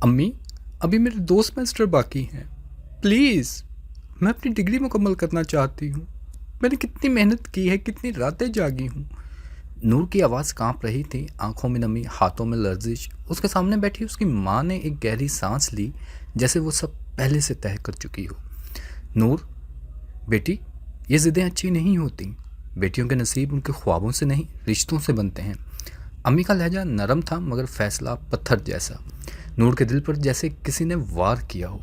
अम्मी, अभी मेरे 2 सेमेस्टर बाकी हैं। प्लीज़, मैं अपनी डिग्री मुकम्मल करना चाहती हूँ। मैंने कितनी मेहनत की है, कितनी रातें जागी हूँ। नूर की आवाज़ कांप रही थी, आंखों में नमी, हाथों में लर्जिश। उसके सामने बैठी उसकी माँ ने एक गहरी सांस ली, जैसे वो सब पहले से तय कर चुकी हो। नूर, बेटी, ये ज़िदें अच्छी नहीं होती। बेटियों के नसीब उनके ख्वाबों से नहीं, रिश्तों से बनते हैं। अम्मी का लहजा नरम था मगर फैसला पत्थर जैसा। नूर के दिल पर जैसे किसी ने वार किया हो।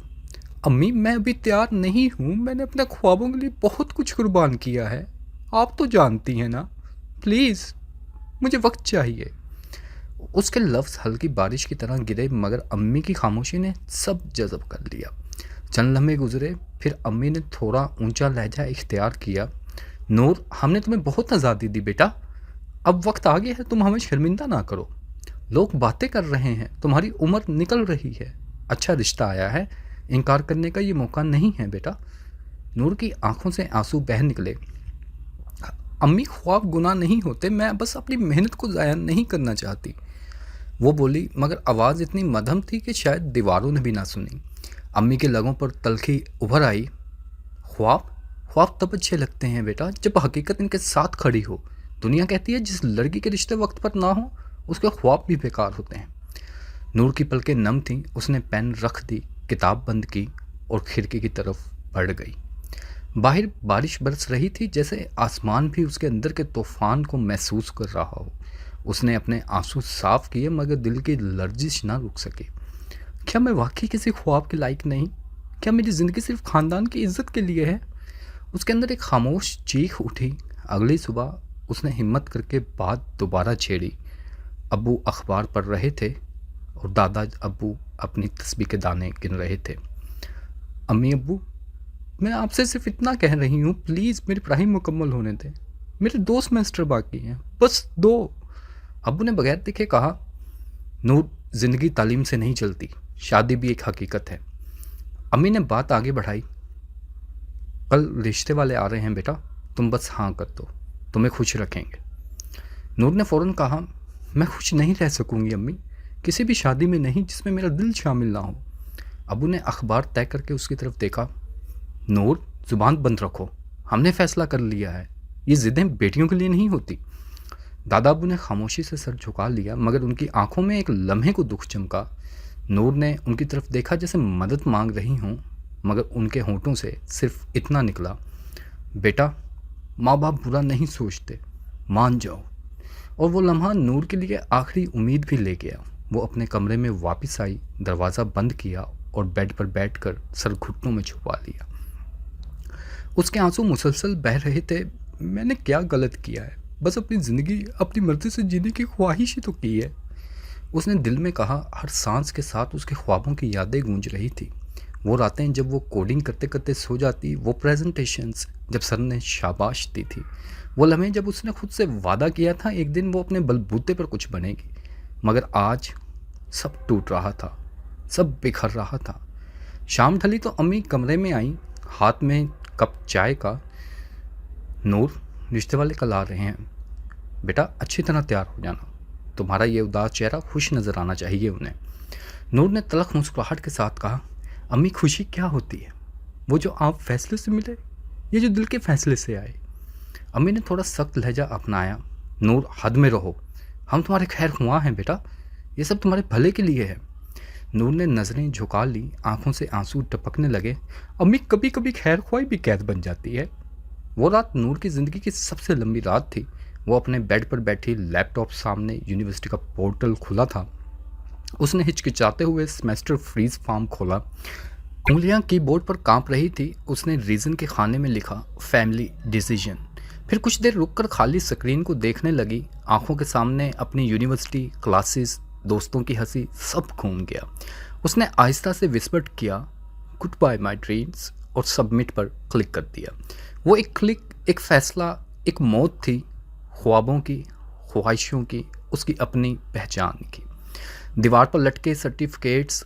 अम्मी, मैं अभी तैयार नहीं हूँ। मैंने अपने ख्वाबों के लिए बहुत कुछ कुर्बान किया है। आप तो जानती हैं ना। प्लीज़, मुझे वक्त चाहिए। उसके लफ्ज़ हल्की बारिश की तरह गिरे मगर अम्मी की खामोशी ने सब जज़ब कर लिया। चंद लम्हे गुजरे, फिर अम्मी ने थोड़ा ऊंचा लहजा इख्तियार किया। नूर, हमने तुम्हें बहुत आज़ादी दी बेटा। अब वक्त आ गया है, तुम हमें शर्मिंदा ना करो। लोग बातें कर रहे हैं, तुम्हारी उम्र निकल रही है। अच्छा रिश्ता आया है, इनकार करने का ये मौका नहीं है बेटा। नूर की आंखों से आंसू बह निकले। अम्मी, ख्वाब गुनाह नहीं होते, मैं बस अपनी मेहनत को ज़ाया नहीं करना चाहती। वो बोली मगर आवाज़ इतनी मध्यम थी कि शायद दीवारों ने भी ना सुनी। अम्मी के लगों पर तलखी उभर आई। ख्वाब ख्वाब तब अच्छे लगते हैं बेटा जब हकीकत इनके साथ खड़ी हो। दुनिया कहती है जिस लड़की के रिश्ते वक्त पर ना हो उसके ख्वाब भी बेकार होते हैं। नूर की पलकें नम थीं, उसने पेन रख दी, किताब बंद की और खिड़की की तरफ बढ़ गई। बाहर बारिश बरस रही थी, जैसे आसमान भी उसके अंदर के तूफान को महसूस कर रहा हो। उसने अपने आंसू साफ किए मगर दिल की लर्जिश ना रुक सकी। क्या मैं वाकई किसी ख्वाब के लायक नहीं? क्या मेरी ज़िंदगी सिर्फ ख़ानदान की इज्जत के लिए है? उसके अंदर एक खामोश चीख उठी। अगली सुबह उसने हिम्मत करके बात दोबारा छेड़ी। अब्बू अखबार पढ़ रहे थे और दादा अब्बू अपनी तस्बीह के दाने गिन रहे थे। अम्मी अब्बू, मैं आपसे सिर्फ इतना कह रही हूँ, प्लीज़ मेरी पढ़ाई मुकम्मल होने दें। मेरे 2 सेमेस्टर बाकी हैं, बस 2। अब्बू ने बगैर देखे कहा। नूर, ज़िंदगी तालीम से नहीं चलती, शादी भी एक हकीकत है। अम्मी ने बात आगे बढ़ाई। कल रिश्ते वाले आ रहे हैं बेटा, तुम बस हाँ कर दो, तुम्हें खुश रखेंगे। नूर ने फ़ौरन कहा, मैं खुश नहीं रह सकूंगी अम्मी, किसी भी शादी में नहीं जिसमें मेरा दिल शामिल ना हो। अबू ने अखबार तय करके उसकी तरफ देखा। नूर, ज़ुबान बंद रखो, हमने फ़ैसला कर लिया है, ये ज़िदें बेटियों के लिए नहीं होती। दादा अबू ने खामोशी से सर झुका लिया मगर उनकी आंखों में एक लम्हे को दुख चमका। नूर ने उनकी तरफ देखा जैसे मदद मांग रही हों, मगर उनके होंठों से सिर्फ इतना निकला, बेटा, माँ बाप बुरा नहीं सोचते, मान जाओ। और वो लम्हा नूर के लिए आखिरी उम्मीद भी ले गया। वो अपने कमरे में वापस आई, दरवाज़ा बंद किया और बेड पर बैठकर सर घुटनों में छुपा लिया। उसके आंसू मुसलसल बह रहे थे। मैंने क्या गलत किया है? बस अपनी ज़िंदगी अपनी मर्ज़ी से जीने की ख्वाहिश ही तो की है, उसने दिल में कहा। हर सांस के साथ उसके ख्वाबों की यादें गूंज रही थी। वो रातें जब वो कोडिंग करते करते सो जाती, वो प्रेजेंटेशंस जब सर ने शाबाश दी थी, वो लम्हे जब उसने खुद से वादा किया था एक दिन वो अपने बलबूते पर कुछ बनेगी। मगर आज सब टूट रहा था, सब बिखर रहा था। शाम ढली तो अम्मी कमरे में आई, हाथ में कप चाय का। नूर, रिश्ते वाले कल आ रहे हैं बेटा, अच्छी तरह तैयार हो जाना, तुम्हारा ये उदास चेहरा खुश नज़र आना चाहिए उन्हें। नूर ने तलख मुस्कुराहट के साथ कहा, अम्मी, खुशी क्या होती है? वो जो आप फैसले से मिले, ये जो दिल के फैसले से आए। अम्मी ने थोड़ा सख्त लहजा अपनाया। नूर, हद में रहो, हम तुम्हारे खैर हुआ हैं बेटा, ये सब तुम्हारे भले के लिए है। नूर ने नज़रें झुका ली, आंखों से आंसू टपकने लगे। अम्मी, कभी कभी खैर ख्वाही भी कैद बन जाती है। वो रात नूर की ज़िंदगी की सबसे लंबी रात थी। वो अपने बेड पर बैठी, लैपटॉप सामने, यूनिवर्सिटी का पोर्टल खुला था। उसने हिचकिचाते हुए सेमेस्टर फ्रीज फॉर्म खोला। उंगलियां कीबोर्ड पर कांप रही थी। उसने रीज़न के खाने में लिखा, फैमिली डिसीजन। फिर कुछ देर रुककर खाली स्क्रीन को देखने लगी। आंखों के सामने अपनी यूनिवर्सिटी, क्लासेस, दोस्तों की हंसी सब घूम गया। उसने आहिस्ता से विस्पर किया, गुड बाय माई ड्रीम्स, और सबमिट पर क्लिक कर दिया। वो एक क्लिक, एक फ़ैसला, एक मौत थी, ख्वाबों की, ख्वाहिशों की, उसकी अपनी पहचान की। दीवार पर लटके सर्टिफिकेट्स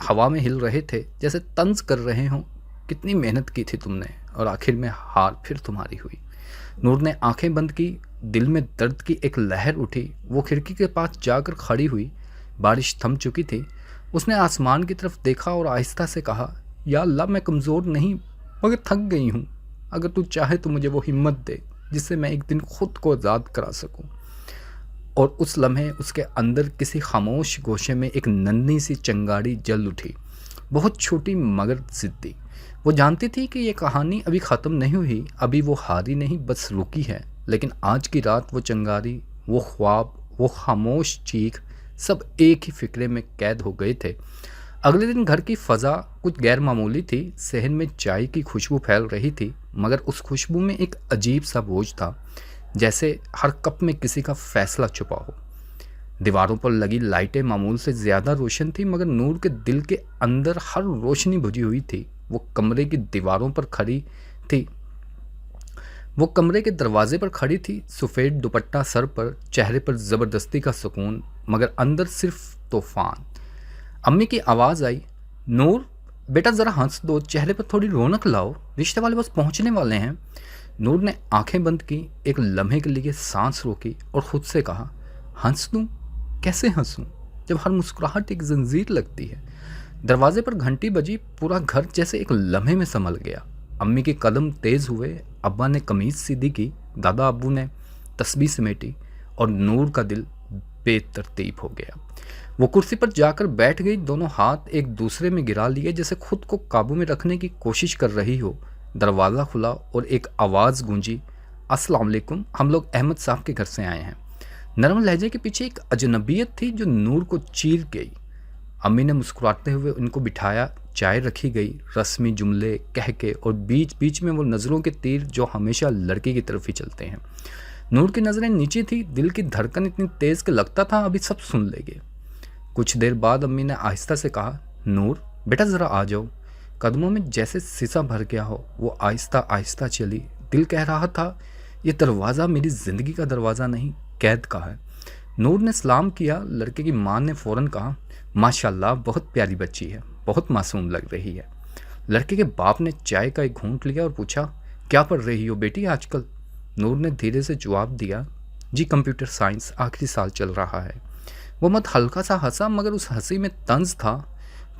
हवा में हिल रहे थे, जैसे तंज कर रहे हों, कितनी मेहनत की थी तुमने और आखिर में हार फिर तुम्हारी हुई। नूर ने आंखें बंद की, दिल में दर्द की एक लहर उठी। वो खिड़की के पास जाकर खड़ी हुई। बारिश थम चुकी थी उसने आसमान की तरफ देखा और आहिस्ता से कहा, या अल्लाह मैं कमज़ोर नहीं मगर थक गई हूँ। अगर तू चाहे तो मुझे वो हिम्मत दे जिससे मैं एक दिन खुद को आज़ाद करा सकूँ। और उस लम्हे उसके अंदर किसी खामोश गोशे में एक नन्ही सी चिंगारी जल उठी, बहुत छोटी मगर ज़िद्दी। वो जानती थी कि ये कहानी अभी ख़त्म नहीं हुई, अभी वो हारी नहीं बस रुकी है। लेकिन आज की रात वो चिंगारी, वो ख्वाब, वो खामोश चीख सब एक ही फिक्रे में कैद हो गए थे। अगले दिन घर की फ़ज़ा कुछ गैर मामूली थी। सहन में चाय की खुशबू फैल रही थी, मगर उस खुशबू में एक अजीब सा बोझ था, जैसे हर कप में किसी का फैसला छुपा हो। दीवारों पर लगी लाइटें मामूल से ज़्यादा रोशन थी, मगर नूर के दिल के अंदर हर रोशनी बुझी हुई थी। वो कमरे की दीवारों पर खड़ी थी, वो कमरे के दरवाजे पर खड़ी थी, सफ़ेद दुपट्टा सर पर, चेहरे पर ज़बरदस्ती का सुकून, मगर अंदर सिर्फ तूफ़ान। अम्मी की आवाज़ आई, नूर बेटा ज़रा हंस दो, चेहरे पर थोड़ी रौनक लाओ, रिश्ते वाले बस पहुंचने वाले हैं। नूर ने आंखें बंद की, एक लम्हे के लिए सांस रोकी और ख़ुद से कहा, हंस दूँ? कैसे हंसूँ जब हर मुस्कुराहट एक जंजीर लगती है। दरवाजे पर घंटी बजी, पूरा घर जैसे एक लम्हे में संभल गया। अम्मी के कदम तेज़ हुए, अब्बा ने कमीज़ सीधी की, दादा अब्बू ने तस्बीह समेटी और नूर का दिल बेतरतीब हो गया। वो कुर्सी पर जाकर बैठ गई, दोनों हाथ एक दूसरे में गिरा लिए जैसे खुद को काबू में रखने की कोशिश कर रही हो। दरवाज़ा खुला और एक आवाज़ गूंजी, अस्सलाम वालेकुम, हम लोग अहमद साहब के घर से आए हैं। नरम लहजे के पीछे एक अजनबियत थी जो नूर को चीर गई। अम्मी ने मुस्कुराते हुए उनको बिठाया, चाय रखी गई, रस्मी जुमले कह के, और बीच बीच में वो नज़रों के तीर जो हमेशा लड़की की तरफ ही चलते हैं। नूर की नज़रें नीचे थी, दिल की धड़कन इतनी तेज़ कि लगता था अभी सब सुन लेंगे। कुछ देर बाद अम्मी ने आहिस्ता से कहा, नूर बेटा ज़रा आ जाओ। कदमों में जैसे शीशा भर गया हो, वो आहिस्ता आहिस्ता चली। दिल कह रहा था, ये दरवाज़ा मेरी ज़िंदगी का दरवाज़ा नहीं, कैद का है। नूर ने सलाम किया। लड़के की माँ ने फ़ौरन कहा, माशाल्लाह बहुत प्यारी बच्ची है, बहुत मासूम लग रही है। लड़के के बाप ने चाय का एक घूंट लिया और पूछा, क्या पढ़ रही हो बेटी आजकल? नूर ने धीरे से जवाब दिया, जी कंप्यूटर साइंस, आखिरी साल चल रहा है। वो मत हल्का सा हंसा, मगर उस हंसी में तंज था।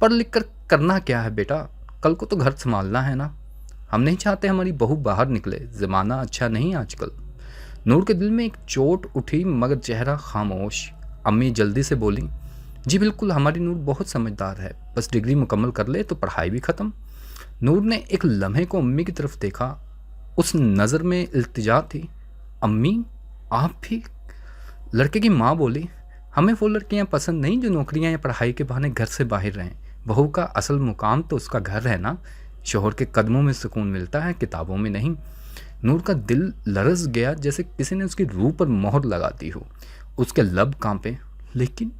पढ़ लिख कर करना क्या है बेटा, कल को तो घर संभालना है ना। हम नहीं चाहते हमारी बहू बाहर निकले, ज़माना अच्छा नहीं आजकल। नूर के दिल में एक चोट उठी, मगर चेहरा खामोश। अम्मी जल्दी से बोली, जी बिल्कुल, हमारी नूर बहुत समझदार है, बस डिग्री मुकम्मल कर ले तो पढ़ाई भी ख़त्म। नूर ने एक लम्हे को अम्मी की तरफ देखा, उस नज़र में इल्तिजा थी। अम्मी आप भी? लड़के की माँ बोली, हमें वो लड़कियाँ पसंद नहीं जो नौकरियाँ या पढ़ाई के बहाने घर से बाहर रहें। बहू का असल मुकाम तो उसका घर है ना, शोहर के कदमों में सुकून मिलता है, किताबों में नहीं। नूर का दिल लरस गया जैसे किसी ने उसकी रूह पर मोहर लगा दी हो। उसके लब कांपे, लेकिन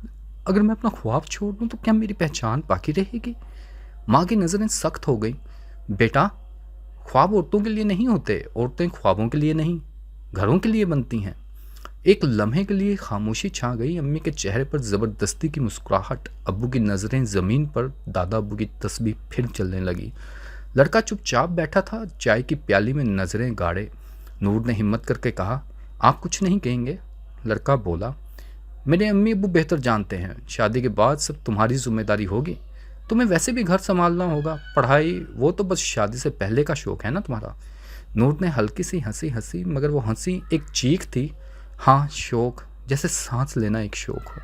अगर मैं अपना ख्वाब छोड़ दूँ तो क्या मेरी पहचान बाकी रहेगी? माँ की नज़रें सख्त हो गई, बेटा ख्वाब औरतों के लिए नहीं होते, औरतें ख्वाबों के लिए नहीं, घरों के लिए बनती हैं। एक लम्हे के लिए खामोशी छा गई। अम्मी के चेहरे पर ज़बरदस्ती की मुस्कुराहट, अब्बू की नज़रें ज़मीन पर, दादा अब्बू की तस्बीह फिर चलने लगी। लड़का चुपचाप बैठा था, चाय की प्याली में नज़रें गाड़े। नूर ने हिम्मत करके कहा, आप कुछ नहीं कहेंगे? लड़का बोला, मेरे अम्मी अब्बू बेहतर जानते हैं, शादी के बाद सब तुम्हारी जिम्मेदारी होगी, तुम्हें वैसे भी घर संभालना होगा, पढ़ाई वो तो बस शादी से पहले का शौक़ है ना तुम्हारा। नूर ने हल्की सी हंसी हंसी, मगर वो हंसी एक चीख थी। हाँ शौक़, जैसे सांस लेना एक शौक़ हो।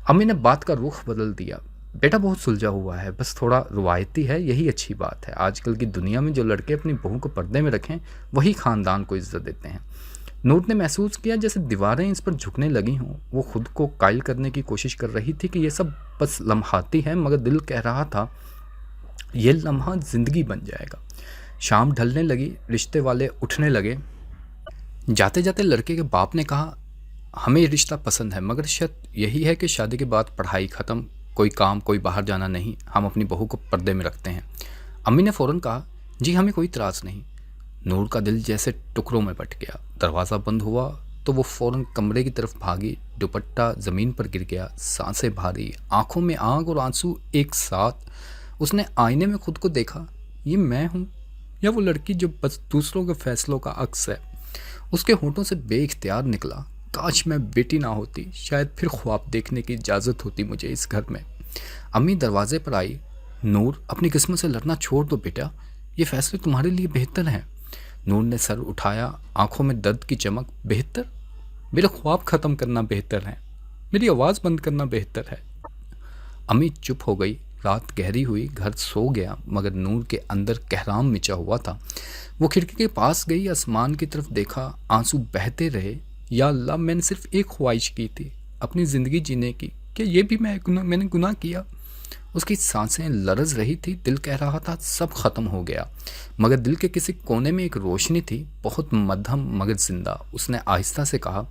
अम्मी ने बात का रुख बदल दिया, बेटा बहुत सुलझा हुआ है, बस थोड़ा रुवायती है, यही अच्छी बात है। आजकल की दुनिया में जो लड़के अपनी बहू को पर्दे में रखें वही ख़ानदान को इज्जत देते हैं। नूर ने महसूस किया जैसे दीवारें इस पर झुकने लगी हों। वो खुद को कायल करने की कोशिश कर रही थी कि ये सब बस लम्हाती है, मगर दिल कह रहा था ये लम्हा ज़िंदगी बन जाएगा। शाम ढलने लगी, रिश्ते वाले उठने लगे। जाते जाते लड़के के बाप ने कहा, हमें ये रिश्ता पसंद है, मगर शर्त यही है कि शादी के बाद पढ़ाई ख़त्म, कोई काम, कोई बाहर जाना नहीं, हम अपनी बहू को पर्दे में रखते हैं। अम्मी ने फ़ौरन कहा, जी हमें कोई इतराज़ नहीं। नूर का दिल जैसे टुकड़ों में बट गया। दरवाज़ा बंद हुआ तो वो फ़ौरन कमरे की तरफ भागी। दुपट्टा ज़मीन पर गिर गया, सांसें भारी, आंखों में आग और आंसू एक साथ। उसने आईने में खुद को देखा, ये मैं हूँ या वो लड़की जो बस दूसरों के फैसलों का अक्स है? उसके होंठों से बेइख्तियार निकला, काश मैं बेटी ना होती, शायद फिर ख्वाब देखने की इजाज़त होती मुझे इस घर में। अम्मी दरवाजे पर आई। नूर, अपनी किस्मत से लड़ना छोड़ दो बेटा, ये फैसले तुम्हारे लिए बेहतर हैं। नूर ने सर उठाया, आंखों में दर्द की चमक। बेहतर? मेरा ख्वाब ख़त्म करना बेहतर है, मेरी आवाज़ बंद करना बेहतर है। अम्मी चुप हो गई। रात गहरी हुई, घर सो गया, मगर नूर के अंदर कहराम मिचा हुआ था। वो खिड़की के पास गई, आसमान की तरफ देखा, आंसू बहते रहे। या अल्लाह, मैंने सिर्फ एक ख्वाहिश की थी, अपनी ज़िंदगी जीने की। क्या ये भी मैंने गुनाह किया? उसकी सांसें लरज रही थी, दिल कह रहा था सब खत्म हो गया। मगर दिल के किसी कोने में एक रोशनी थी, बहुत मध्यम मगर जिंदा। उसने आहिस्ता से कहा,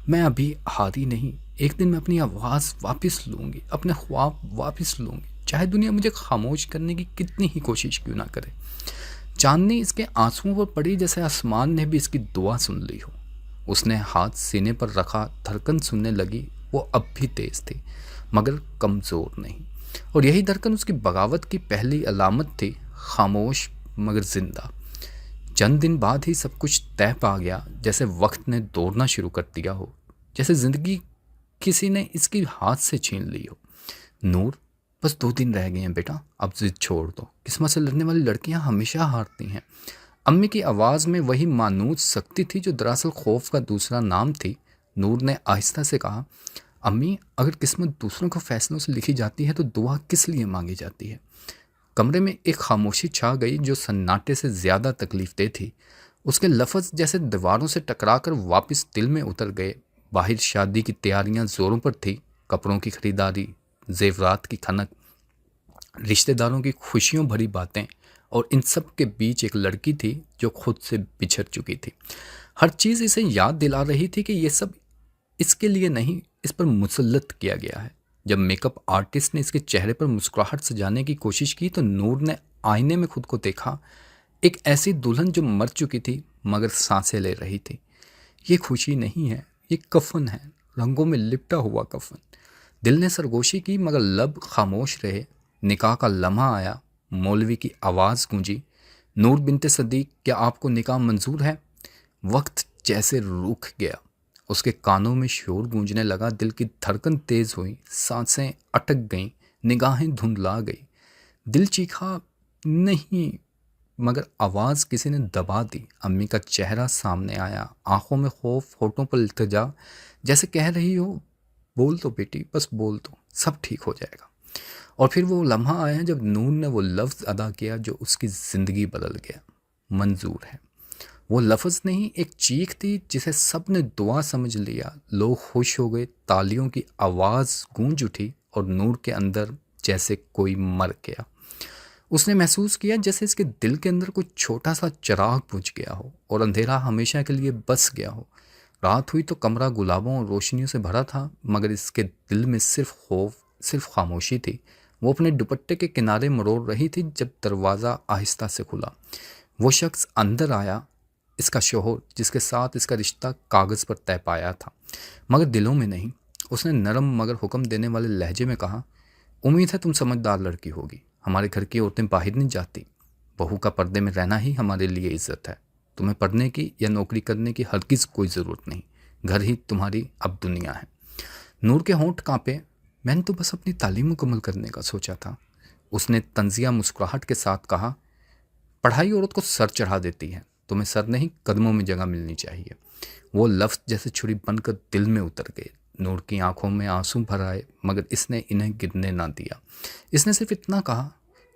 मैं अभी हारी नहीं, एक दिन मैं अपनी आवाज़ वापस लूँगी, अपने ख्वाब वापस लूँगी, चाहे दुनिया मुझे खामोश करने की कितनी ही कोशिश क्यों ना करे। चांदनी इसके आंसुओं पर पड़ी जैसे आसमान ने भी इसकी दुआ सुन ली हो। उसने हाथ सीने पर रखा, धड़कन सुनने लगी। वो अब भी तेज थी मगर कमज़ोर नहीं, और यही धड़कन उसकी बगावत की पहली अलामत थी, खामोश मगर जिंदा। चंद दिन बाद ही सब कुछ तय पा गया, जैसे वक्त ने दौड़ना शुरू कर दिया हो, जैसे ज़िंदगी किसी ने इसकी हाथ से छीन ली हो। नूर, बस 2 दिन रह गए हैं बेटा, अब जिद छोड़ दो, किस्मत से लड़ने वाली लड़कियां हमेशा हारती हैं। अम्मी की आवाज़ में वही मानूस शक्ति थी जो दरअसल खौफ का दूसरा नाम थी। नूर ने आहिस्ता से कहा, अम्मी, अगर किस्मत दूसरों के फैसलों से लिखी जाती है तो दुआ किस लिए मांगी जाती है? कमरे में एक खामोशी छा गई जो सन्नाटे से ज़्यादा तकलीफदेह थी। उसके लफ्ज़ जैसे दीवारों से टकराकर वापस दिल में उतर गए। बाहर शादी की तैयारियां ज़ोरों पर थी, कपड़ों की खरीदारी, जेवरात की खनक, रिश्तेदारों की खुशियों भरी बातें, और इन सब के बीच एक लड़की थी जो खुद से बिछड़ चुकी थी। हर चीज़ इसे याद दिला रही थी कि ये सब इसके लिए नहीं, इस पर मुसल्लत किया गया है। जब मेकअप आर्टिस्ट ने इसके चेहरे पर मुस्कुराहट सजाने की कोशिश की तो नूर ने आईने में खुद को देखा, एक ऐसी दुल्हन जो मर चुकी थी मगर सांसें ले रही थी। ये खुशी नहीं है, ये कफन है, रंगों में लिपटा हुआ कफन। दिल ने सरगोशी की मगर लब खामोश रहे। निकाह का लम्हा आया, मौलवी की आवाज़ गूंजी, नूर बिनते सदीक, क्या आपको निकाह मंजूर है? वक्त जैसे रुक गया, उसके कानों में शोर गूंजने लगा, दिल की धड़कन तेज हुई, सांसें अटक गईं, निगाहें धुंधला गई। दिल चीखा नहीं, मगर आवाज़ किसी ने दबा दी। अम्मी का चेहरा सामने आया, आंखों में खौफ, होठों पर इल्तिजा, जैसे कह रही हो, बोल दो बेटी, बस बोल दो, सब ठीक हो जाएगा। और फिर वो लम्हा आया जब नूर ने वो लफ्ज़ अदा किया जो उसकी ज़िंदगी बदल गया, मंजूर है। वो लफ्ज़ नहीं, एक चीख थी जिसे सब ने दुआ समझ लिया। लोग खुश हो गए, तालियों की आवाज़ गूंज उठी, और नूर के अंदर जैसे कोई मर गया। उसने महसूस किया जैसे इसके दिल के अंदर कोई छोटा सा चिराग बुझ गया हो और अंधेरा हमेशा के लिए बस गया हो। रात हुई तो कमरा गुलाबों और रोशनियों से भरा था, मगर इसके दिल में सिर्फ खौफ, सिर्फ खामोशी थी। वो अपने दुपट्टे के किनारे मरोड़ रही थी जब दरवाज़ा आहिस्ता से खुला। वो शख्स अंदर आया, इसका शोहर, जिसके साथ इसका रिश्ता कागज़ पर तय पाया था मगर दिलों में नहीं। उसने नरम मगर हुक्म देने वाले लहजे में कहा, उम्मीद है तुम समझदार लड़की होगी, हमारे घर की औरतें बाहर नहीं जाती, बहू का पर्दे में रहना ही हमारे लिए इज्जत है। तुम्हें पढ़ने की या नौकरी करने की हरगिज़ कोई ज़रूरत नहीं, घर ही तुम्हारी अब दुनिया है। नूर के होंठ कांपे। मैंने तो बस अपनी तालीम मुकम्मल करने का सोचा था। उसने तंजिया मुस्कुराहट के साथ कहा, पढ़ाई औरत को सर चढ़ा देती है, तुम्हें सर नहीं कदमों में जगह मिलनी चाहिए। वो लफ्ज़ जैसे छुरी बनकर दिल में उतर गए। नूर की आंखों में आंसू भर आए, मगर इसने इन्हें गिरने ना दिया। इसने सिर्फ इतना कहा,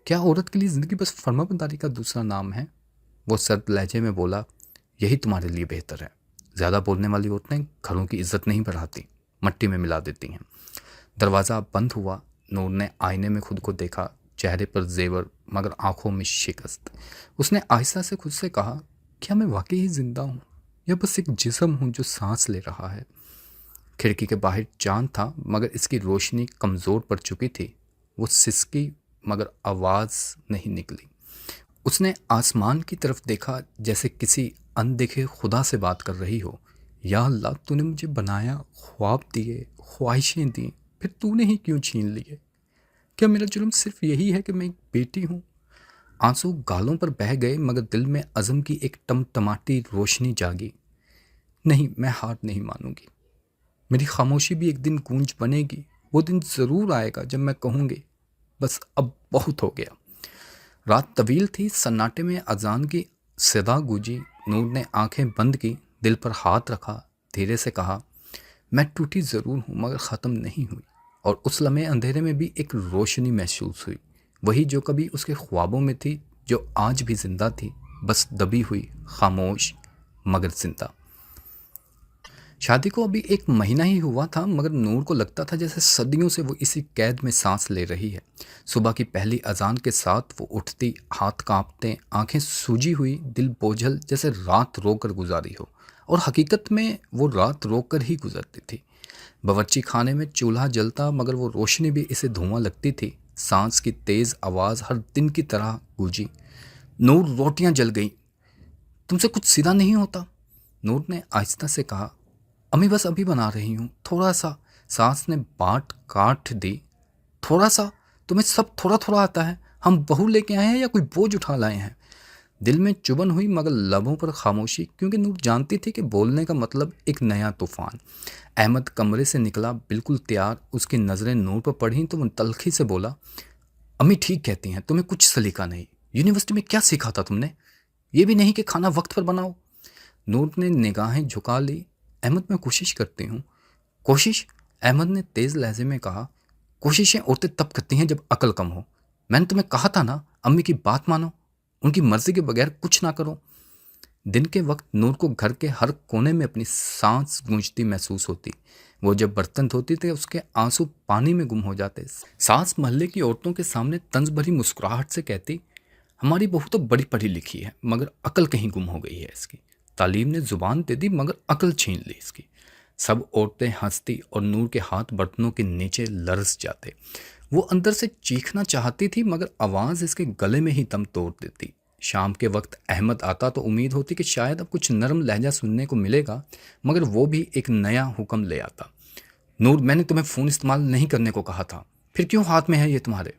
क्या औरत के लिए ज़िंदगी बस फर्माबरदारी का दूसरा नाम है? वो सर्द लहजे में बोला, यही तुम्हारे लिए बेहतर है। ज़्यादा बोलने वाली औरतें घरों की इज्जत नहीं बढ़ाती, मट्टी में मिला देती हैं। दरवाज़ा बंद हुआ। नूर ने आईने में खुद को देखा, चेहरे पर जेवर मगर आंखों में शिकस्त। उसने आहिस्ता से खुद से कहा, क्या मैं वाकई ही जिंदा हूँ या बस एक जिस्म हूँ जो सांस ले रहा है? खिड़की के बाहर चांद था मगर इसकी रोशनी कमज़ोर पड़ चुकी थी। वो सिसकी मगर आवाज़ नहीं निकली। उसने आसमान की तरफ देखा जैसे किसी अनदेखे खुदा से बात कर रही हो। या अल्लाह, तूने मुझे बनाया, ख्वाब दिए, ख्वाहिशें दी, फिर तूने ही क्यों छीन लिए? क्या मेरा जुर्म सिर्फ यही है कि मैं एक बेटी हूँ? आंसू गालों पर बह गए मगर दिल में अज़म की एक टमटमाती रोशनी जागी। नहीं, मैं हार नहीं मानूंगी। मेरी खामोशी भी एक दिन गूंज बनेगी, वो दिन ज़रूर आएगा जब मैं कहूँगी बस अब बहुत हो गया। रात तवील थी, सन्नाटे में अजान की सदा गूंजी। नूर ने आंखें बंद की, दिल पर हाथ रखा, धीरे से कहा, मैं टूटी ज़रूर हूँ मगर ख़त्म नहीं हुई। और उस लम्हे अंधेरे में भी एक रोशनी महसूस हुई, वही जो कभी उसके ख्वाबों में थी, जो आज भी जिंदा थी, बस दबी हुई, खामोश मगर जिंदा। शादी को अभी 1 महीना ही हुआ था, मगर नूर को लगता था जैसे सदियों से वो इसी कैद में सांस ले रही है। सुबह की पहली अजान के साथ वो उठती, हाथ कांपते, आंखें सूजी हुई, दिल बोझल, जैसे रात रोकर गुजारी हो। और हकीकत में वो रात रोकर ही गुजरती थी। बावर्ची खाने में चूल्हा जलता, मगर वो रोशनी भी इसे धुआं लगती थी। सांस की तेज़ आवाज़ हर दिन की तरह गूंजी, नूर रोटियां जल गईं, तुमसे कुछ सीधा नहीं होता। नूर ने आहिस्ता से कहा, अम्मी बस अभी बना रही हूँ, थोड़ा सा। सास ने बाट काट दी, थोड़ा सा? तुम्हें सब थोड़ा थोड़ा आता है? हम बहू लेके आए हैं या कोई बोझ उठा लाए हैं? दिल में चुभन हुई मगर लबों पर खामोशी, क्योंकि नूर जानती थी कि बोलने का मतलब एक नया तूफान। अहमद कमरे से निकला, बिल्कुल तैयार। उसकी नज़रें नूर पर पड़ी तो वो तलखी से बोला, अम्मी ठीक कहती हैं, तुम्हें कुछ सलीका नहीं। यूनिवर्सिटी में क्या सीखा था तुमने? ये भी नहीं कि खाना वक्त पर बनाओ। नूर ने निगाहें झुका ली। अहमद मैं कोशिश करती हूँ। कोशिश? अहमद ने तेज़ लहजे में कहा, कोशिशें औरतें तब करती हैं जब अकल कम हो। मैंने तुम्हें कहा था ना, अम्मी की बात मानो, उनकी मर्जी के बगैर कुछ ना करो। दिन के वक्त नूर को घर के हर कोने में अपनी सांस गूंजती महसूस होती। वो जब बर्तन धोती थे उसके आंसू पानी में गुम हो जाते। सास महल्ले की औरतों के सामने तंज भरी मुस्कुराहट से कहती, हमारी बहू तो बड़ी पढ़ी लिखी है मगर अकल कहीं गुम हो गई है इसकी। तालीम ने जुबान दे दी मगर अकल छीन ली इसकी। सब औरतें हंसती और नूर के हाथ बर्तनों के नीचे लरस जाते। वो अंदर से चीखना चाहती थी मगर आवाज़ इसके गले में ही दम तोड़ देती। शाम के वक्त अहमद आता तो उम्मीद होती कि शायद अब कुछ नरम लहजा सुनने को मिलेगा, मगर वो भी एक नया हुक्म ले आता। नूर, मैंने तुम्हें फ़ोन इस्तेमाल नहीं करने को कहा था, फिर क्यों हाथ में है ये तुम्हारे?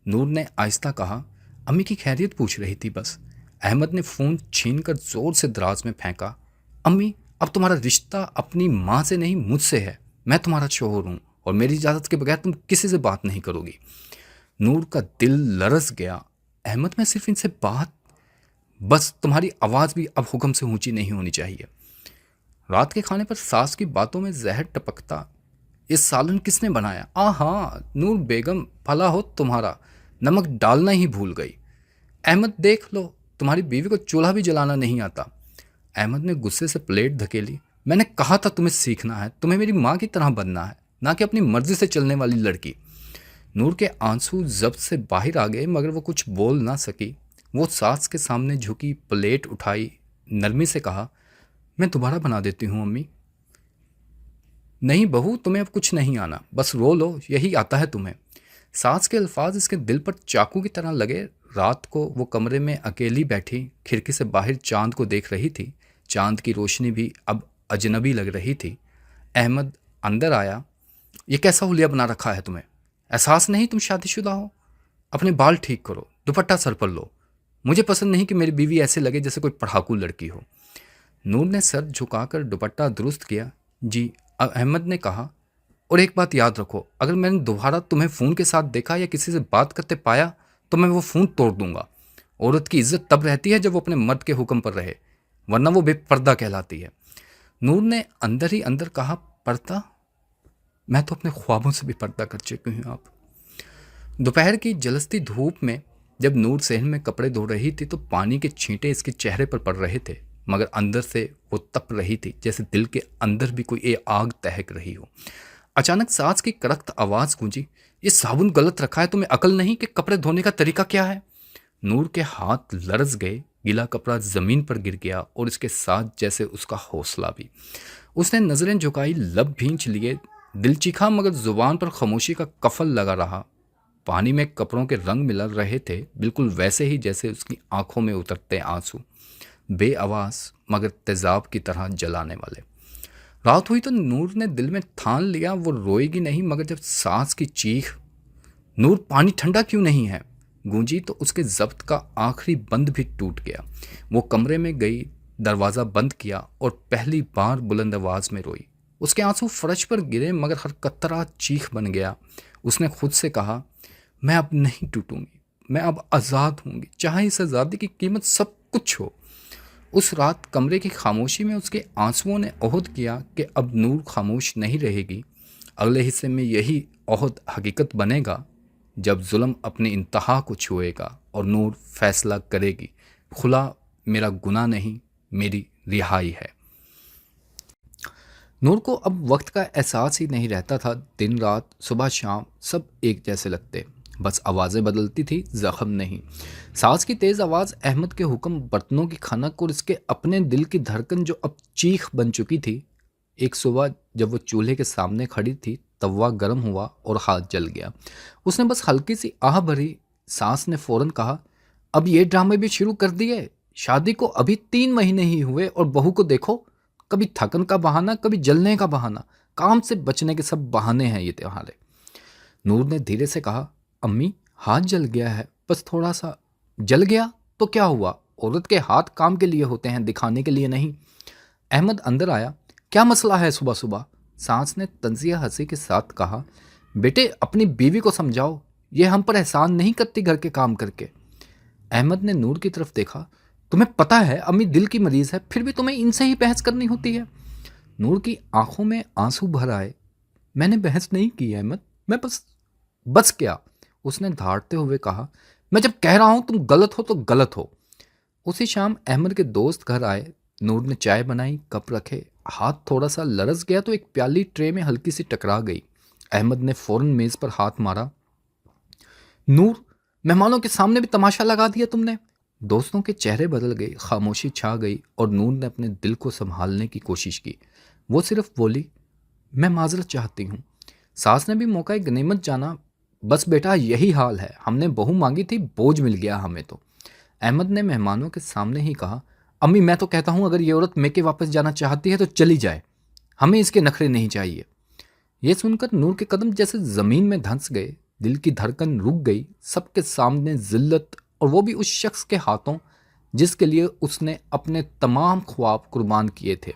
नूर ने आहिस्ता कहा, अम्मी की खैरियत पूछ रही थी बस। अहमद ने फ़ोन छीनकर ज़ोर से दराज में फेंका। अम्मी, अब तुम्हारा रिश्ता अपनी माँ से नहीं मुझसे है। मैं तुम्हारा शोहर हूँ और मेरी इजाज़त के बगैर तुम किसी से बात नहीं करोगी। नूर का दिल लरस गया। अहमद, मैं सिर्फ इनसे बात, बस तुम्हारी आवाज़ भी अब हुक्म से ऊंची नहीं होनी चाहिए। रात के खाने पर सास की बातों में जहर टपकता। ये सालन किसने बनाया? हाँ, नूर बेगम, भला हो तुम्हारा, नमक डालना ही भूल गई। अहमद, देख लो, तुम्हारी बीवी को चूल्हा भी जलाना नहीं आता। अहमद ने गुस्से से प्लेट धकेली। मैंने कहा था तुम्हें सीखना है, तुम्हें मेरी माँ की तरह बनना है, ना कि अपनी मर्जी से चलने वाली लड़की। नूर के आंसू जब्त से बाहर आ गए मगर वो कुछ बोल ना सकी। वो सास के सामने झुकी, प्लेट उठाई, नरमी से कहा, मैं दोबारा बना देती हूँ अम्मी। नहीं बहू, तुम्हें अब कुछ नहीं आना, बस रो लो, यही आता है तुम्हें। सास के अल्फाज इसके दिल पर चाकू की तरह लगे। रात को वो कमरे में अकेली बैठी खिड़की से बाहर चांद को देख रही थी। चांद की रोशनी भी अब अजनबी लग रही थी। अहमद अंदर आया। ये कैसा हुलिया बना रखा है तुम्हें? एहसास नहीं तुम शादीशुदा हो? अपने बाल ठीक करो, दुपट्टा सर पर लो। मुझे पसंद नहीं कि मेरी बीवी ऐसे लगे जैसे कोई पढ़ाकू लड़की हो। नूर ने सर झुकाकर दुपट्टा दुरुस्त किया। जी, अहमद ने कहा, और एक बात याद रखो, अगर मैंने दोबारा तुम्हें फ़ोन के साथ देखा या किसी से बात करते पाया तो मैं वो फ़ोन तोड़ दूंगा। औरत की इज्जत तब रहती है जब वो अपने मर्द के हुक्म पर रहे, वरना वो बेपर्दा कहलाती है। नूर ने अंदर ही अंदर कहा, पर्दा? मैं तो अपने ख्वाबों से भी पर्दा कर चुकी हूँ। आप दोपहर की जलस्ती धूप में जब नूर सहन में कपड़े धो रही थी तो पानी के छींटे इसके चेहरे पर पड़ रहे थे, मगर अंदर से वो तप रही थी जैसे दिल के अंदर भी कोई आग तहक रही हो। अचानक सास की कड़क आवाज़ गूंजी, ये साबुन गलत रखा है, तुम्हें अकल नहीं कि कपड़े धोने का तरीका क्या है? नूर के हाथ लरस गए, गीला कपड़ा ज़मीन पर गिर गया और इसके साथ जैसे उसका हौसला भी। उसने नज़रें झुकाई, लब भींच लिए, दिल चीखा मगर ज़ुबान पर खामोशी का कफल लगा रहा। पानी में कपड़ों के रंग मिल रहे थे, बिल्कुल वैसे ही जैसे उसकी आंखों में उतरते आंसू, बेआवाज़ मगर तेजाब की तरह जलाने वाले। रात हुई तो नूर ने दिल में ठान लिया वो रोएगी नहीं, मगर जब सांस की चीख, नूर पानी ठंडा क्यों नहीं है, गूंजी तो उसके जब्त का आखिरी बंद भी टूट गया। वो कमरे में गई, दरवाज़ा बंद किया और पहली बार बुलंद आवाज़ में रोई, उसके आंसू फर्श पर गिरे मगर हर कतरा चीख बन गया। उसने खुद से कहा, मैं अब नहीं टूटूंगी, मैं अब आज़ाद होंगी, चाहे इस आज़ादी की कीमत सब कुछ हो। उस रात कमरे की खामोशी में उसके आंसुओं ने ओहद किया कि अब नूर खामोश नहीं रहेगी। अगले हिस्से में यही ओहद हकीकत बनेगा जब जुल्म अपनी इंतहा को छुएगा और नूर फैसला करेगी, खुला मेरा गुनाह नहीं, मेरी रिहाई है। नूर को अब वक्त का एहसास ही नहीं रहता था। दिन रात सुबह शाम सब एक जैसे लगते, बस आवाज़ें बदलती थी, ज़ख्म नहीं। सास की तेज़ आवाज़, अहमद के हुक्म, बर्तनों की खनक और इसके अपने दिल की धड़कन जो अब चीख बन चुकी थी। एक सुबह जब वो चूल्हे के सामने खड़ी थी, तवा गर्म हुआ और हाथ जल गया। उसने बस हल्की सी आह भरी। सास ने फौरन कहा, अब ये ड्रामे भी शुरू कर दिए? शादी को अभी 3 महीने ही हुए और बहू को देखो, कभी थकन का बहाना, कभी जलने का बहाना, काम से बचने के सब बहाने हैं ये त्योहारे। नूर ने धीरे से कहा, अम्मी हाथ जल गया है, बस थोड़ा सा। जल गया तो क्या हुआ? औरत के हाथ काम के लिए होते हैं, दिखाने के लिए नहीं। अहमद अंदर आया। क्या मसला है सुबह सुबह? सास ने तंजिया हंसी के साथ कहा, बेटे अपनी बीवी को समझाओ, ये हम पर एहसान नहीं करती घर के काम करके। अहमद ने नूर की तरफ देखा। तुम्हें पता है अम्मी दिल की मरीज है, फिर भी तुम्हें इनसे ही बहस करनी होती है। नूर की आंखों में आंसू भर आए। मैंने बहस नहीं की अहमद, मैं बस क्या? उसने धाड़ते हुए कहा, मैं जब कह रहा हूं तुम गलत हो तो गलत हो। उसी शाम अहमद के दोस्त घर आए। नूर ने चाय बनाई, कप रखे। हाथ थोड़ा सा लरस गया तो एक प्याली ट्रे में हल्की सी टकरा गई। अहमद ने फौरन मेज पर हाथ मारा। नूर, मेहमानों के सामने भी तमाशा लगा दिया तुमने। दोस्तों के चेहरे बदल गए, खामोशी छा गई और नूर ने अपने दिल को संभालने की कोशिश की। वो सिर्फ बोली, मैं माजरत चाहती हूँ। सास ने भी मौका गनीमत जाना। बस बेटा यही हाल है, हमने बहू मांगी थी, बोझ मिल गया हमें तो। अहमद ने मेहमानों के सामने ही कहा, अम्मी मैं तो कहता हूँ अगर ये औरत मेके वापस जाना चाहती है तो चली जाए, हमें इसके नखरे नहीं चाहिए। ये सुनकर नूर के कदम जैसे ज़मीन में धंस गए, दिल की धड़कन रुक गई। सबके सामने जिल्लत, और वो भी उस शख्स के हाथों जिसके लिए उसने अपने तमाम ख्वाब कुर्बान किए थे।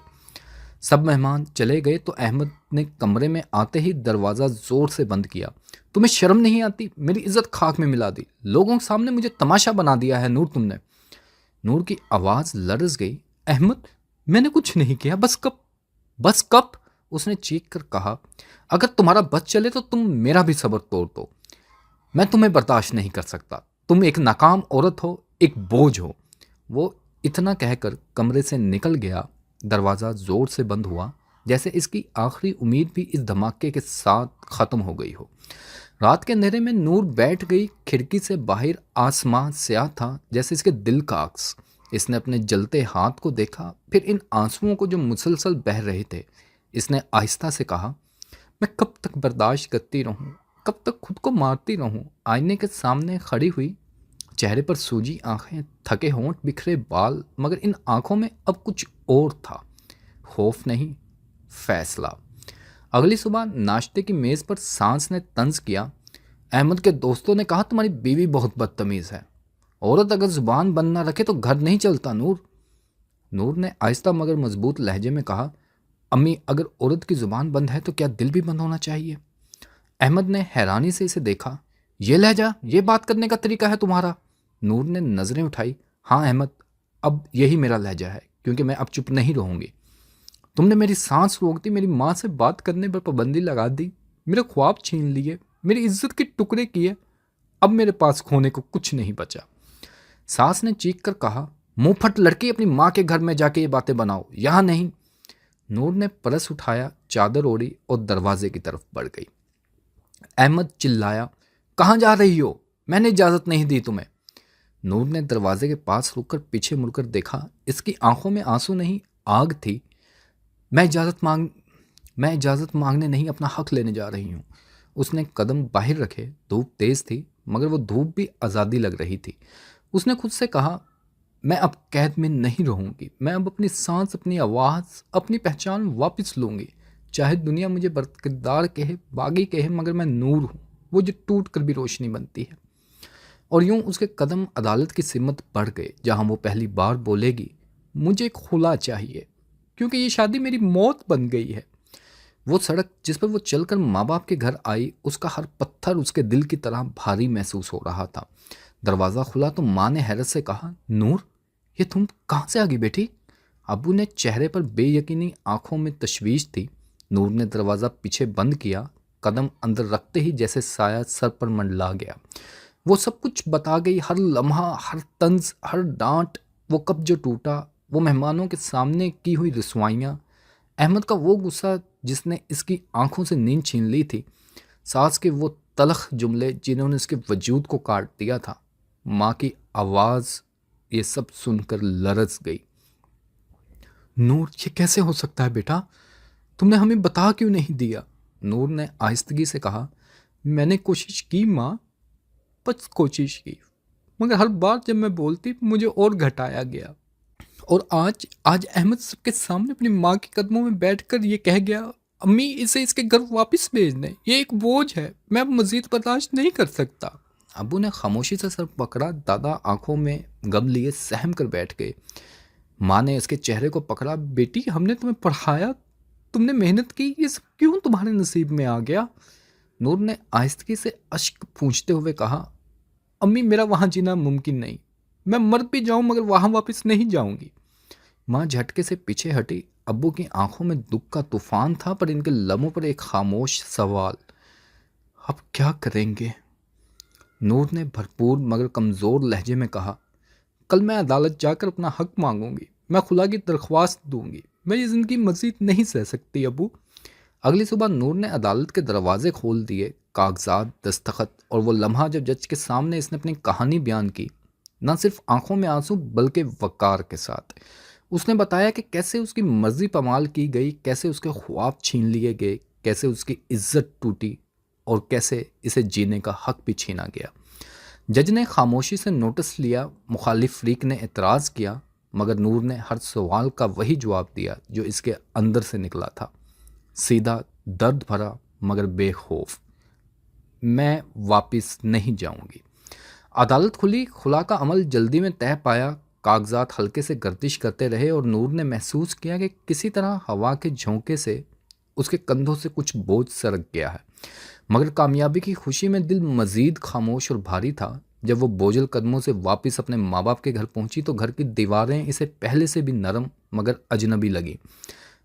सब मेहमान चले गए तो अहमद ने कमरे में आते ही दरवाज़ा ज़ोर से बंद किया। तुम्हें शर्म नहीं आती? मेरी इज्जत खाक में मिला दी, लोगों के सामने मुझे तमाशा बना दिया है नूर तुमने। नूर की आवाज़ लरज़ गई। अहमद मैंने कुछ नहीं किया, बस कब? उसने चीख कर कहा, अगर तुम्हारा बस चले तो तुम मेरा भी सब्र तोड़ दो। मैं तुम्हें बर्दाश्त नहीं कर सकता, तुम एक नाकाम औरत हो, एक बोझ हो। वो इतना कहकर कमरे से निकल गया। दरवाज़ा ज़ोर से बंद हुआ, जैसे इसकी आखिरी उम्मीद भी इस धमाके के साथ ख़त्म हो गई हो। रात के अंधेरे में नूर बैठ गई। खिड़की से बाहर आसमां स्याह था, जैसे इसके दिल का अक्स। इसने अपने जलते हाथ को देखा, फिर इन आंसुओं को जो मुसलसल बह रहे थे। इसने आहिस्ता से कहा, मैं कब तक बर्दाश्त करती रहूं, कब तक खुद को मारती रहूं? आईने के सामने खड़ी हुई, चेहरे पर सूजी आंखें, थके होंठ, बिखरे बाल, मगर इन आंखों में अब कुछ और था। खौफ नहीं, फैसला। अगली सुबह नाश्ते की मेज़ पर सांस ने तंज किया। अहमद के दोस्तों ने कहा, तुम्हारी बीवी बहुत बदतमीज़ है। औरत अगर जुबान बंद ना रखे तो घर नहीं चलता नूर। नूर ने आहिस्ता मगर मजबूत लहजे में कहा, अम्मी अगर औरत की जुबान बंद है तो क्या दिल भी बंद होना चाहिए? अहमद ने हैरानी से इसे देखा। ये लहजा, ये बात करने का तरीका है तुम्हारा? नूर ने नज़रें उठाई। हाँ अहमद, अब यही मेरा लहजा है, क्योंकि मैं अब चुप नहीं रहूँगी। तुमने मेरी सांस रोक दी, मेरी माँ से बात करने पर पाबंदी लगा दी, मेरे ख्वाब छीन लिए, मेरी इज्जत के टुकड़े किए। अब मेरे पास खोने को कुछ नहीं बचा। सास ने चीख कर कहा, मुंह फट लड़की, अपनी माँ के घर में जाके ये बातें बनाओ, यहाँ नहीं। नूर ने परस उठाया, चादर ओढ़ी और दरवाजे की तरफ बढ़ गई। अहमद चिल्लाया, कहाँ जा रही हो? मैंने इजाज़त नहीं दी तुम्हें। नूर ने दरवाजे के पास रुककर पीछे मुड़कर देखा। इसकी आंखों में आंसू नहीं, आग थी। मैं इजाज़त मांगने नहीं, अपना हक लेने जा रही हूँ। उसने कदम बाहर रखे। धूप तेज़ थी, मगर वो धूप भी आज़ादी लग रही थी। उसने खुद से कहा, मैं अब कैद में नहीं रहूँगी। मैं अब अपनी सांस, अपनी आवाज़, अपनी पहचान वापस लूँगी। चाहे दुनिया मुझे बरकदार कहे, बागी कहे, मगर मैं नूर हूँ, वो जो टूट कर भी रोशनी बनती है। और यूं उसके कदम अदालत की सिमत बढ़ गए, जहाँ वो पहली बार बोलेगी, मुझे खुला चाहिए, क्योंकि ये शादी मेरी मौत बन गई है। वो सड़क जिस पर वो चलकर माँ बाप के घर आई, उसका हर पत्थर उसके दिल की तरह भारी महसूस हो रहा था। दरवाज़ा खुला तो माँ ने हैरत से कहा, नूर, ये तुम कहाँ से आ गई बेटी? अबू ने चेहरे पर बेयकीनी, आंखों में तशवीश थी। नूर ने दरवाज़ा पीछे बंद किया, कदम अंदर रखते ही जैसे साया सर पर मंडला गया। वो सब कुछ बता गई, हर लम्हा, हर तंज, हर डांट, वो कब जो टूटा, वो मेहमानों के सामने की हुई रसवाइयाँ, अहमद का वो गुस्सा जिसने इसकी आंखों से नींद छीन ली थी, सास के वो तलख जुमले जिन्होंने इसके वजूद को काट दिया था। माँ की आवाज़ ये सब सुनकर लरज गई। नूर, ये कैसे हो सकता है बेटा? तुमने हमें बता क्यों नहीं दिया? नूर ने आहिस्तगी से कहा, मैंने कोशिश की माँ, बस कोशिश की, मगर हर बार जब मैं बोलती मुझे और घटाया गया। और आज आज अहमद सबके सामने अपनी माँ के कदमों में बैठकर ये कह गया, अम्मी इसे इसके घर वापस भेज दें, ये एक बोझ है, मैं अब मज़ीद बर्दाश्त नहीं कर सकता। अबू ने खामोशी से सर पकड़ा। दादा आंखों में गम लिए सहम कर बैठ गए। माँ ने इसके चेहरे को पकड़ा, बेटी हमने तुम्हें पढ़ाया, तुमने मेहनत की, ये सब क्यों तुम्हारे नसीब में आ गया? नूर ने आहिस्तगी से अश्क पूंछते हुए कहा, अम्मी मेरा वहाँ जीना मुमकिन नहीं, मैं मर भी जाऊँ मगर वहाँ वापस नहीं जाऊँगी। माँ झटके से पीछे हटी। अब्बू की आंखों में दुख का तूफान था, पर इनके लबों पर एक खामोश सवाल, अब क्या करेंगे? नूर ने भरपूर मगर कमज़ोर लहजे में कहा, कल मैं अदालत जाकर अपना हक मांगूंगी, मैं खुला की दरख्वास्त दूंगी, मैं ये ज़िंदगी मज़ीद नहीं सह सकती अबू। अगली सुबह नूर ने अदालत के दरवाजे खोल दिए, कागजात, दस्तखत, और वो लम्हा जब जज के सामने इसने अपनी कहानी बयान की, न सिर्फ आंखों में आंसू बल्कि वक़ार के साथ। उसने बताया कि कैसे उसकी मर्जी पमाल की गई, कैसे उसके ख्वाब छीन लिए गए, कैसे उसकी इज्जत टूटी और कैसे इसे जीने का हक भी छीना गया। जज ने खामोशी से नोटिस लिया। मुखालिफ फरीक ने एतराज़ किया, मगर नूर ने हर सवाल का वही जवाब दिया जो इसके अंदर से निकला था, सीधा, दर्द भरा मगर बेखौफ, मैं वापस नहीं जाऊंगी। अदालत खुली। खुला का अमल जल्दी में तय पाया। कागजात हल्के से गर्दिश करते रहे और नूर ने महसूस किया कि किसी तरह हवा के झोंके से उसके कंधों से कुछ बोझ सरक गया है। मगर कामयाबी की खुशी में दिल मज़ीद खामोश और भारी था। जब वो बोझल कदमों से वापस अपने माँ बाप के घर पहुंची तो घर की दीवारें इसे पहले से भी नरम मगर अजनबी लगी।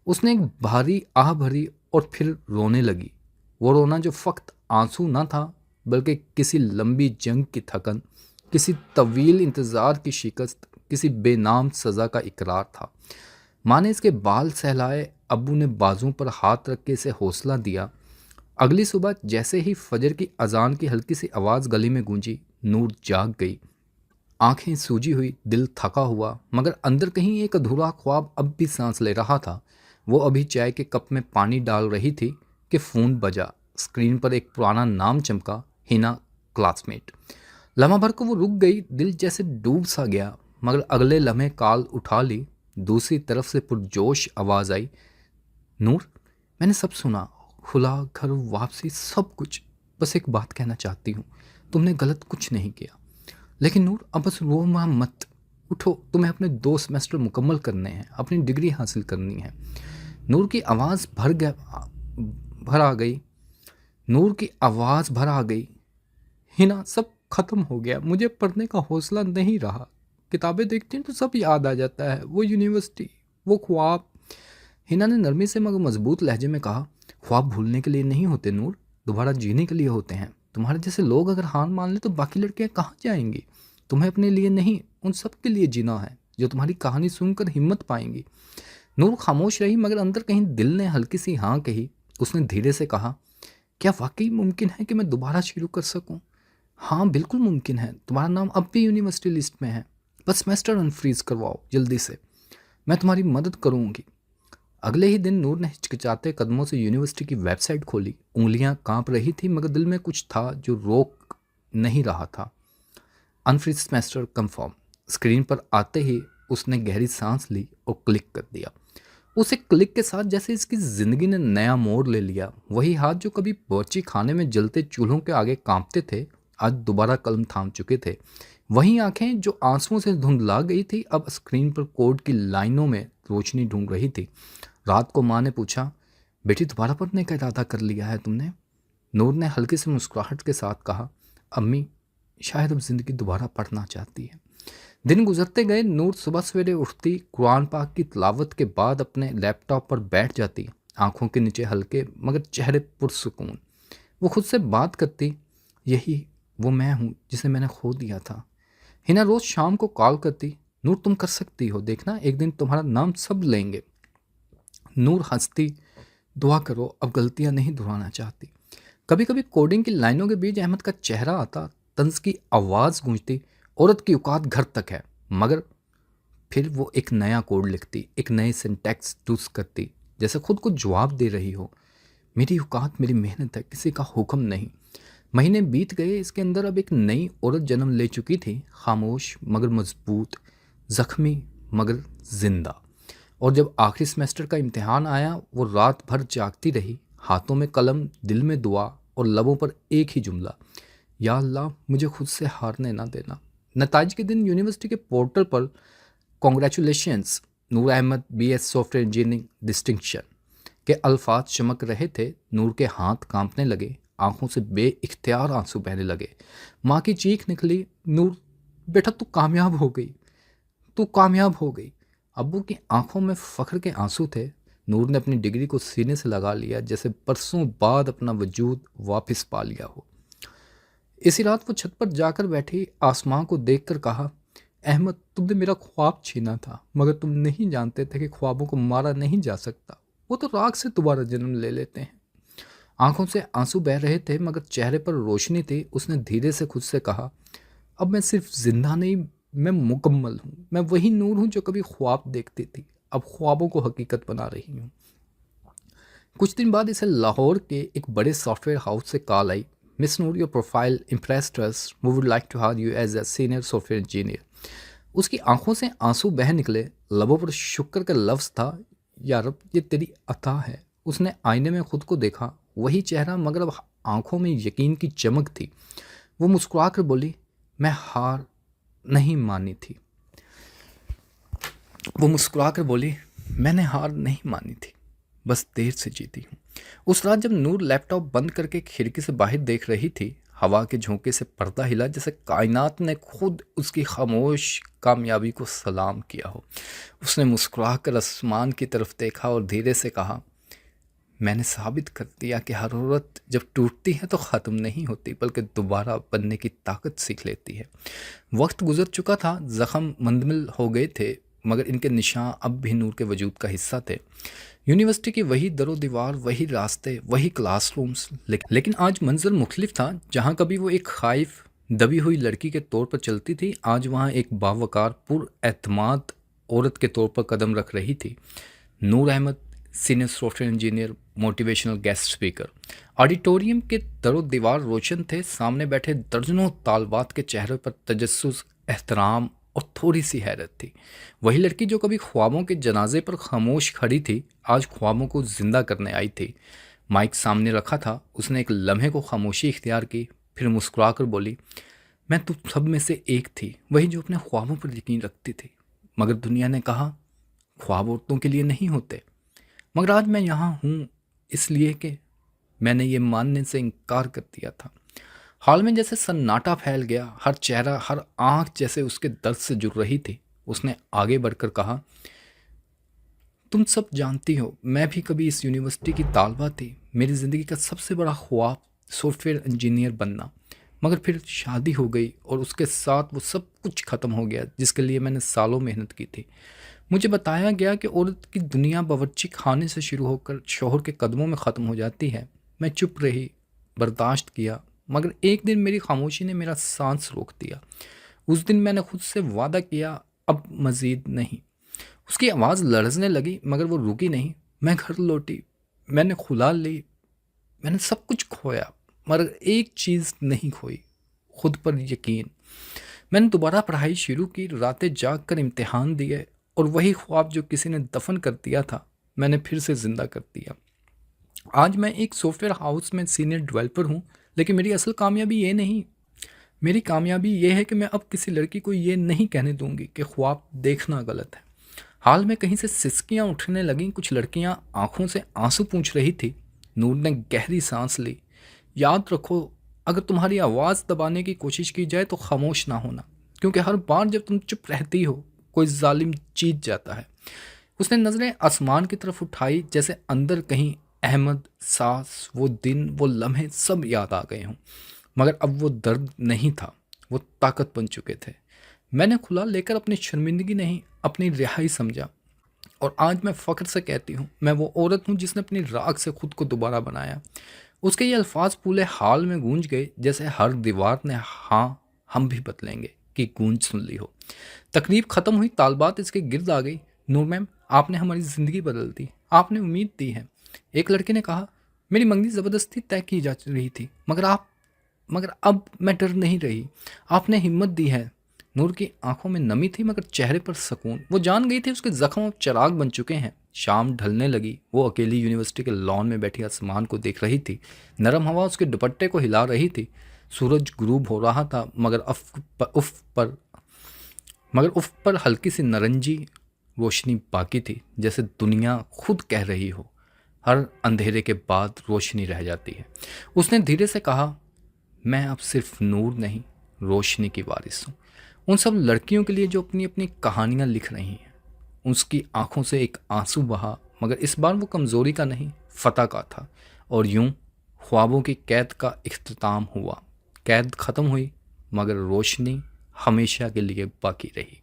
उसने एक भारी आह भरी और फिर रोने लगी। वो रोना जो फ़क्त आंसू न था बल्कि किसी लंबी जंग की थकन, किसी तवील इंतज़ार की शिकस्त, किसी बेनाम सज़ा का इकरार था। माँ ने इसके बाल सहलाए। अब्बू ने बाजुओं पर हाथ रख के इसे हौसला दिया। अगली सुबह जैसे ही फजर की अजान की हल्की सी आवाज़ गली में गूंजी, नूर जाग गई। आंखें सूजी हुई, दिल थका हुआ, मगर अंदर कहीं एक अधूरा ख्वाब अब भी सांस ले रहा था। वो अभी चाय के कप में पानी डाल रही थी कि फ़ोन बजा। स्क्रीन पर एक पुराना नाम चमका, हिना, क्लासमेट। लम्हा भर को वो रुक गई, दिल जैसे डूब सा गया, मगर अगले लम्हे कॉल उठा ली। दूसरी तरफ से पुरजोश आवाज़ आई, नूर, मैंने सब सुना, खुला, घर वापसी, सब कुछ। बस एक बात कहना चाहती हूँ, तुमने गलत कुछ नहीं किया। लेकिन नूर, अब बस रो मत, उठो, तुम्हें अपने 2 सेमेस्टर मुकम्मल करने हैं, अपनी डिग्री हासिल करनी है। नूर की आवाज़ भर आ गई। नूर की आवाज़ भर आ गई, हिना, सब ख़त्म हो गया, मुझे पढ़ने का हौसला नहीं रहा। किताबें देखती हैं तो सब याद आ जाता है, वो यूनिवर्सिटी, वो ख्वाब। हिना ने नरमी से मगर मजबूत लहजे में कहा, ख्वाब भूलने के लिए नहीं होते नूर, दोबारा जीने के लिए होते हैं। तुम्हारे जैसे लोग अगर हार मान ले तो बाकी लड़कियां कहाँ जाएंगी? तुम्हें अपने लिए नहीं, उन सब के लिए जीना है जो तुम्हारी कहानी सुनकर हिम्मत पाएंगी। नूर खामोश रही, मगर अंदर कहीं दिल ने हल्की सी हाँ कही। उसने धीरे से कहा, क्या वाकई मुमकिन है कि मैं दोबारा शुरू कर सकूं? हाँ बिल्कुल मुमकिन है, तुम्हारा नाम अब भी यूनिवर्सिटी लिस्ट में है, बस सेमेस्टर अनफ्रीज करवाओ जल्दी से, मैं तुम्हारी मदद करूँगी। अगले ही दिन नूर ने हिचकिचाते कदमों से यूनिवर्सिटी की वेबसाइट खोली। उंगलियां कांप रही थी मगर दिल में कुछ था जो रोक नहीं रहा था। Unfreeze semester confirm. स्क्रीन पर आते ही उसने गहरी सांस ली और क्लिक कर दिया। उसे क्लिक के साथ जैसे इसकी ज़िंदगी ने नया मोड़ ले लिया। वही हाथ जो कभी बावर्ची खाने में जलते चूल्हों के आगे कांपते थे, आज दोबारा कलम थाम चुके थे। वही आंखें जो आंसुओं से धुंधला गई थी, अब स्क्रीन पर कोड की लाइनों में रोशनी ढूंढ रही थी। रात को माँ ने पूछा, बेटी दोबारा पढ़ने का इरादा कर लिया है तुमने? नूर ने हल्की सी मुस्कुराहट के साथ कहा। अम्मी, शायद अब ज़िंदगी दोबारा पढ़ना चाहती है। दिन गुजरते गए। नूर सुबह सवेरे उठती, कुरान पाक की तिलावत के बाद अपने लैपटॉप पर बैठ जाती, आंखों के नीचे हल्के मगर चेहरे पुरसुकून। वो खुद से बात करती, यही वो मैं हूँ जिसे मैंने खो दिया था। हिना रोज़ शाम को कॉल करती, नूर तुम कर सकती हो, देखना एक दिन तुम्हारा नाम सब लेंगे। नूर हंसती, दुआ करो, अब गलतियां नहीं दोहराना चाहती। कभी कभी कोडिंग की लाइनों के बीच अहमद का चेहरा आता, तंज की आवाज़ गूंजती, औरत की औकात घर तक है। मगर फिर वो एक नया कोड लिखती, एक नए सिंटैक्स चूज करती, जैसे खुद को जवाब दे रही हो, मेरी औकात मेरी मेहनत है, किसी का हुक्म नहीं। महीने बीत गए। इसके अंदर अब एक नई औरत जन्म ले चुकी थी, खामोश मगर मजबूत, जख्मी मगर जिंदा। और जब आखिरी सेमेस्टर का इम्तिहान आया, वो रात भर जागती रही, हाथों में कलम, दिल में दुआ और लबों पर एक ही जुमला, या अल्लाह मुझे खुद से हारने ना देना। नताज के दिन यूनिवर्सिटी के पोर्टल पर congratulations Noor Ahmad BS software engineering distinction के अल्फाज चमक रहे थे। नूर के हाथ कांपने लगे, आंखों से बेइख्तियार आंसू बहने लगे। माँ की चीख निकली, नूर बेटा तू कामयाब हो गई, तू कामयाब हो गई। अब्बू की आंखों में फख्र के आंसू थे। नूर ने अपनी डिग्री को सीने से लगा लिया, जैसे परसों बाद अपना वजूद वापस पा लिया हो। इसी रात वो छत पर जाकर बैठी, आसमां को देखकर कहा, अहमद तुमने मेरा ख्वाब छीना था, मगर तुम नहीं जानते थे कि ख्वाबों को मारा नहीं जा सकता, वो तो राख से दोबारा जन्म ले लेते हैं। आंखों से आंसू बह रहे थे मगर चेहरे पर रोशनी थी। उसने धीरे से खुद से कहा, अब मैं सिर्फ जिंदा नहीं, मैं मुकम्मल हूँ। मैं वही नूर हूँ जो कभी ख्वाब देखती थी, अब ख्वाबों को हकीकत बना रही हूँ। कुछ दिन बाद इसे लाहौर के एक बड़े सॉफ्टवेयर हाउस से कॉल आई, miss Noor your profile impressed us, we would like to hire you as a senior software engineer. उसकी आंखों से आंसू बह निकले, लबों पर शुक्र का लफ्ज़ था, यार अब ये तेरी अता है। उसने आईने में खुद को देखा, वही चेहरा मगर अब आंखों में यकीन की चमक थी। वो मुस्कुरा कर बोली, मैं हार नहीं मानी थी। वो मुस्कुरा कर बोली, मैंने हार नहीं मानी थी, बस देर से जीती हूँ। उस रात जब नूर लैपटॉप बंद करके खिड़की से बाहर देख रही थी, हवा के झोंके से पर्दा हिला, जैसे कायनात ने खुद उसकी खामोश कामयाबी को सलाम किया हो। उसने मुस्कुरा कर आसमान की तरफ देखा और धीरे से कहा, मैंने साबित कर दिया कि हर औरत जब टूटती है तो ख़त्म नहीं होती, बल्कि दोबारा बनने की ताकत सीख लेती है। वक्त गुजर चुका था, ज़ख़म मंदमिल हो गए थे, मगर इनके निशान अब भी नूर के वजूद का हिस्सा थे। यूनिवर्सिटी की वही दरो दीवार, वही रास्ते, वही क्लासरूम्स, लेकिन आज मंजर मुख्तलिफ था। जहाँ कभी वो एक खाइफ दबी हुई लड़की के तौर पर चलती थी, आज वहाँ एक बावकार पुरएतमाद औरत के तौर पर कदम रख रही थी। Noor Ahmad, senior software engineer, motivational guest speaker. Auditorium के दरो दीवार रोशन थे, सामने बैठे दर्जनों तालबात के चेहरे पर तजस्सुस, एहतराम और थोड़ी सी हैरत थी। वही लड़की जो कभी ख्वाबों के जनाजे पर खामोश खड़ी थी, आज ख्वाबों को जिंदा करने आई थी। माइक सामने रखा था, उसने एक लम्हे को खामोशी इख्तियार की, फिर मुस्कुरा कर बोली, मैं तुम सब में से एक थी, वही जो अपने ख्वाबों पर यकीन रखती थी। मगर दुनिया ने कहा, ख्वाब औरतों के लिए नहीं होते। मगर आज मैं यहाँ हूँ इसलिए कि मैंने ये मानने से इनकार कर दिया था। हाल में जैसे सन्नाटा फैल गया, हर चेहरा, हर आंख जैसे उसके दर्द से जुड़ रही थी। उसने आगे बढ़कर कहा, तुम सब जानती हो, मैं भी कभी इस यूनिवर्सिटी की तालबा थी। मेरी ज़िंदगी का सबसे बड़ा ख्वाब सॉफ्टवेयर इंजीनियर बनना, मगर फिर शादी हो गई और उसके साथ वो सब कुछ ख़त्म हो गया जिसके लिए मैंने सालों मेहनत की थी। मुझे बताया गया कि औरत की दुनिया बावर्ची खाने से शुरू होकर शौहर के कदमों में ख़त्म हो जाती है। मैं चुप रही, बर्दाश्त किया, मगर एक दिन मेरी खामोशी ने मेरा सांस रोक दिया। उस दिन मैंने खुद से वादा किया, अब मज़ीद नहीं। उसकी आवाज़ लरजने लगी मगर वो रुकी नहीं। मैं घर लौटी, मैंने खुला ली, मैंने सब कुछ खोया, मगर एक चीज़ नहीं खोई, खुद पर यकीन। मैंने दोबारा पढ़ाई शुरू की, रातें जाग कर इम्तिहान दिए, और वही ख्वाब जो किसी ने दफन कर दिया था, मैंने फिर से ज़िंदा कर दिया। आज मैं एक सॉफ्टवेयर हाउस में सीनियर डेवलपर हूँ, लेकिन मेरी असल कामयाबी ये नहीं। मेरी कामयाबी ये है कि मैं अब किसी लड़की को ये नहीं कहने दूंगी कि ख्वाब देखना गलत है। हाल में कहीं से सिसकियां उठने लगीं, कुछ लड़कियां आंखों से आंसू पूंछ रही थी। नूर ने गहरी सांस ली। याद रखो, अगर तुम्हारी आवाज़ दबाने की कोशिश की जाए तो खामोश ना होना, क्योंकि हर बार जब तुम चुप रहती हो कोई जालिम जीत जाता है। उसने नज़रें आसमान की तरफ उठाई, जैसे अंदर कहीं अहमद, सास, वो दिन, वो लम्हे सब याद आ गए हों। मगर अब वो दर्द नहीं था, वो ताकत बन चुके थे। मैंने खुला लेकर अपनी शर्मिंदगी नहीं, अपनी रिहाई समझा। और आज मैं फ़ख्र से कहती हूँ, मैं वो औरत हूँ जिसने अपनी राख से खुद को दोबारा बनाया। उसके ये अल्फाज पूरे हाल में गूंज गए, जैसे हर दीवार ने हाँ हम भी बदलेंगे की गूंज सुन ली हो। तकरीब ख़त्म हुई, तालबात इसके गिर्द आ गई। नूर मैम, आपने हमारी ज़िंदगी बदल दी, आपने उम्मीद दी है। एक लड़के ने कहा, मेरी मंगनी ज़बरदस्ती तय की जा रही थी, मगर अब मैं डर नहीं रही, आपने हिम्मत दी है। नूर की आंखों में नमी थी मगर चेहरे पर सुकून। वो जान गई थी उसके जख्म अब चिराग बन चुके हैं। शाम ढलने लगी। वो अकेली यूनिवर्सिटी के लॉन में बैठी आसमान को देख रही थी। नरम हवा उसके दुपट्टे को हिला रही थी। सूरज गुरूब हो रहा था मगर उफ पर हल्की सी नारंगी रोशनी बाकी थी, जैसे दुनिया खुद कह रही हो, हर अंधेरे के बाद रोशनी रह जाती है। उसने धीरे से कहा, मैं अब सिर्फ नूर नहीं, रोशनी की वारिस हूँ। उन सब लड़कियों के लिए जो अपनी अपनी कहानियाँ लिख रही हैं। उसकी आंखों से एक आंसू बहा, मगर इस बार वो कमज़ोरी का नहीं, फतह का था। और यूं ख्वाबों की कैद का इख्तिताम हुआ। कैद ख़त्म हुई, मगर रोशनी हमेशा के लिए बाकी रही।